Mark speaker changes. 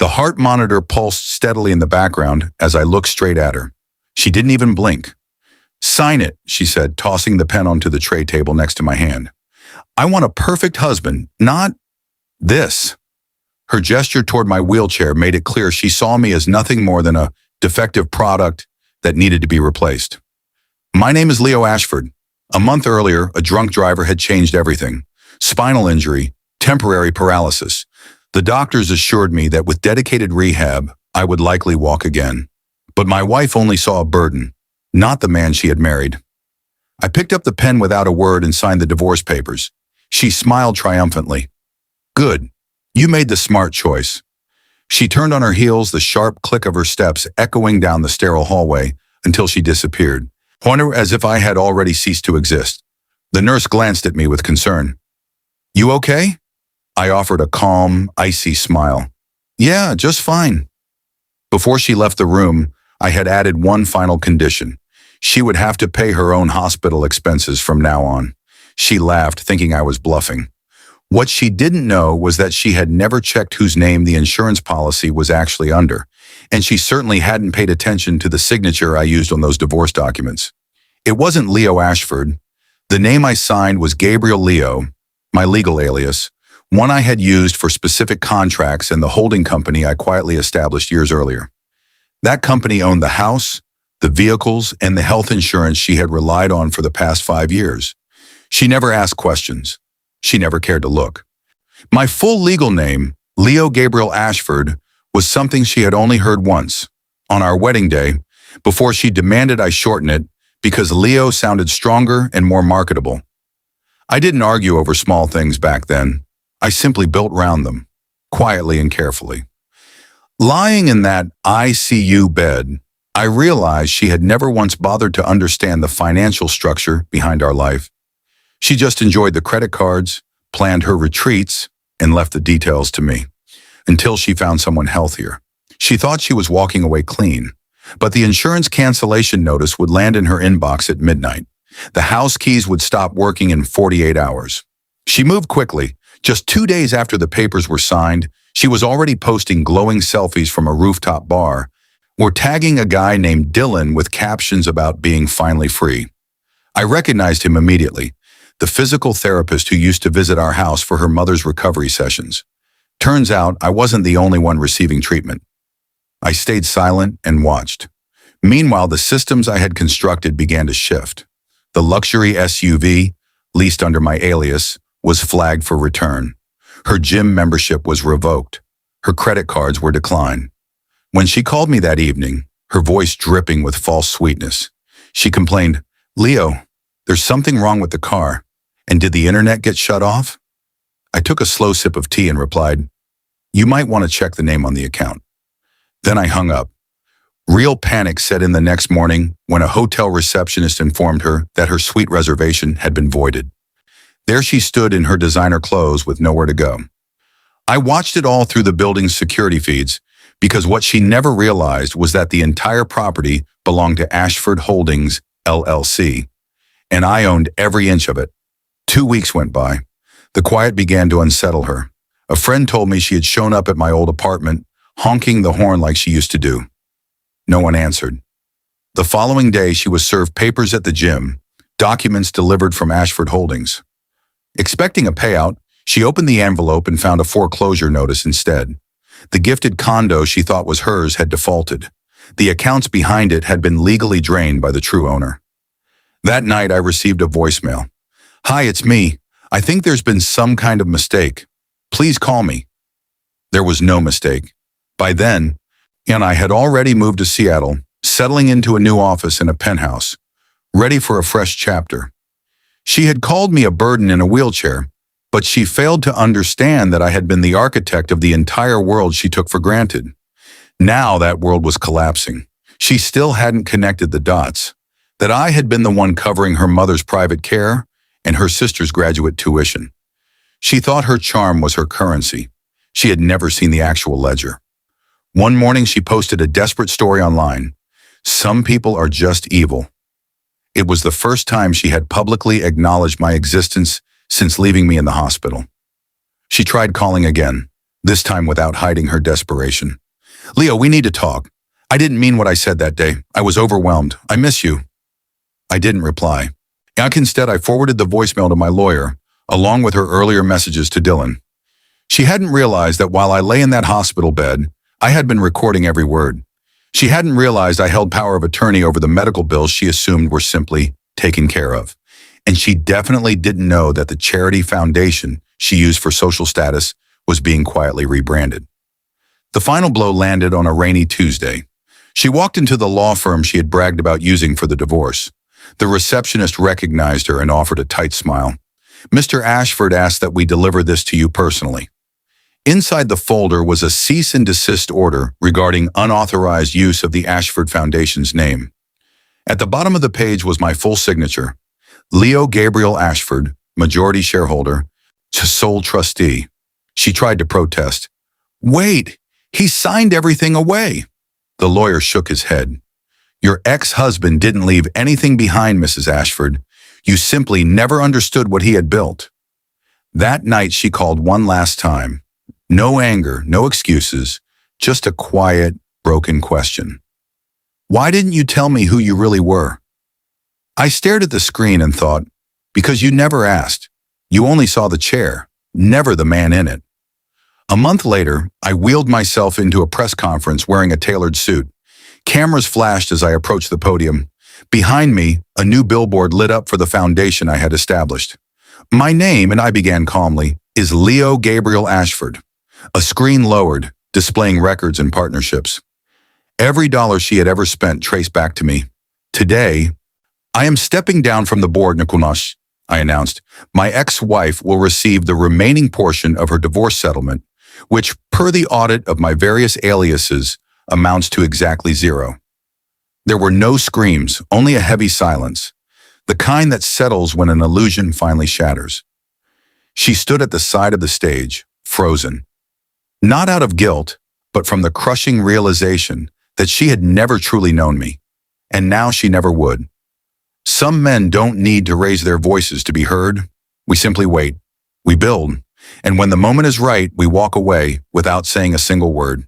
Speaker 1: The heart monitor pulsed steadily in the background as I looked straight at her. She didn't even blink. "Sign it," she said, tossing the pen onto the tray table next to my hand. "I want a perfect husband, not this." Her gesture toward my wheelchair made it clear she saw me as nothing more than a defective product that needed to be replaced. "My name is Leo Ashford. A month earlier, a drunk driver had changed everything. Spinal injury, temporary paralysis. The doctors assured me that with dedicated rehab, I would likely walk again. But my wife only saw a burden, not the man she had married." I picked up the pen without a word and signed the divorce papers. She smiled triumphantly. "Good. You made the smart choice." She turned on her heels, the sharp click of her steps echoing down the sterile hallway until she disappeared, as if I had already ceased to exist. The nurse glanced at me with concern. "You okay?" I offered a calm, icy smile. "Yeah, just fine." Before she left the room, I had added one final condition. She would have to pay her own hospital expenses from now on. She laughed, thinking I was bluffing. What she didn't know was that she had never checked whose name the insurance policy was actually under, and she certainly hadn't paid attention to the signature I used on those divorce documents. It wasn't Leo Ashford. The name I signed was Gabriel Leo, my legal alias, one I had used for specific contracts and the holding company I quietly established years earlier. That company owned the house, the vehicles, and the health insurance she had relied on for the past 5 years. She never asked questions. She never cared to look. My full legal name, Leo Gabriel Ashford, was something she had only heard once, on our wedding day, before she demanded I shorten it because Leo sounded stronger and more marketable. I didn't argue over small things back then. I simply built round them, quietly and carefully. Lying in that ICU bed, I realized she had never once bothered to understand the financial structure behind our life. She just enjoyed the credit cards, planned her retreats, and left the details to me, until she found someone healthier. She thought she was walking away clean, but the insurance cancellation notice would land in her inbox at midnight. The house keys would stop working in 48 hours. She moved quickly. Just 2 days after the papers were signed, she was already posting glowing selfies from a rooftop bar, or tagging a guy named Dylan with captions about being finally free. I recognized him immediately. The physical therapist who used to visit our house for her mother's recovery sessions. Turns out I wasn't the only one receiving treatment. I stayed silent and watched. Meanwhile, the systems I had constructed began to shift. The luxury SUV, leased under my alias, was flagged for return. Her gym membership was revoked. Her credit cards were declined. When she called me that evening, her voice dripping with false sweetness, she complained, "Leo, there's something wrong with the car. And did the internet get shut off?" I took a slow sip of tea and replied, "You might want to check the name on the account." Then I hung up. Real panic set in the next morning when a hotel receptionist informed her that her suite reservation had been voided. There she stood in her designer clothes with nowhere to go. I watched it all through the building's security feeds, because what she never realized was that the entire property belonged to Ashford Holdings, LLC, and I owned every inch of it. 2 weeks went by. The quiet began to unsettle her. A friend told me she had shown up at my old apartment, honking the horn like she used to do. No one answered. The following day, she was served papers at the gym, documents delivered from Ashford Holdings. Expecting a payout, she opened the envelope and found a foreclosure notice instead. The gifted condo she thought was hers had defaulted. The accounts behind it had been legally drained by the true owner. That night, I received a voicemail. "Hi, it's me. I think there's been some kind of mistake. Please call me." There was no mistake. By then, I had already moved to Seattle, settling into a new office in a penthouse, ready for a fresh chapter. She had called me a burden in a wheelchair, but she failed to understand that I had been the architect of the entire world she took for granted. Now that world was collapsing. She still hadn't connected the dots, that I had been the one covering her mother's private care and her sister's graduate tuition. She thought her charm was her currency. She had never seen the actual ledger. One morning, she posted a desperate story online. "Some people are just evil." It was the first time she had publicly acknowledged my existence since leaving me in the hospital. She tried calling again, this time without hiding her desperation. Leo, we need to talk. I didn't mean what I said that day. I was overwhelmed. I miss you. I didn't reply. Instead, I forwarded the voicemail to my lawyer, along with her earlier messages to Dylan. She hadn't realized that while I lay in that hospital bed, I had been recording every word. She hadn't realized I held power of attorney over the medical bills she assumed were simply taken care of. And she definitely didn't know that the charity foundation she used for social status was being quietly rebranded. The final blow landed on a rainy Tuesday. She walked into the law firm she had bragged about using for the divorce. The receptionist recognized her and offered a tight smile. Mr. Ashford asked that we deliver this to you personally. Inside the folder was a cease and desist order regarding unauthorized use of the Ashford Foundation's name. At the bottom of the page was my full signature: Leo Gabriel Ashford, majority shareholder, sole trustee. She tried to protest. Wait, he signed everything away. The lawyer shook his head. Your ex-husband didn't leave anything behind, Mrs. Ashford. You simply never understood what he had built. That night she called one last time. No anger, no excuses, just a quiet, broken question. Why didn't you tell me who you really were? I stared at the screen and thought, because you never asked. You only saw the chair, never the man in it. A month later, I wheeled myself into a press conference wearing a tailored suit. Cameras flashed as I approached the podium. Behind me, a new billboard lit up for the foundation I had established. My name, and I began calmly, is Leo Gabriel Ashford. A screen lowered, displaying records and partnerships. Every dollar she had ever spent traced back to me. Today, I am stepping down from the board, Nikunash, I announced. My ex-wife will receive the remaining portion of her divorce settlement, which, per the audit of my various aliases, amounts to exactly zero. There were no screams, only a heavy silence, the kind that settles when an illusion finally shatters. She stood at the side of the stage, frozen. Not out of guilt, but from the crushing realization that she had never truly known me, and now she never would. Some men don't need to raise their voices to be heard. We simply wait. We build. And when the moment is right, we walk away without saying a single word.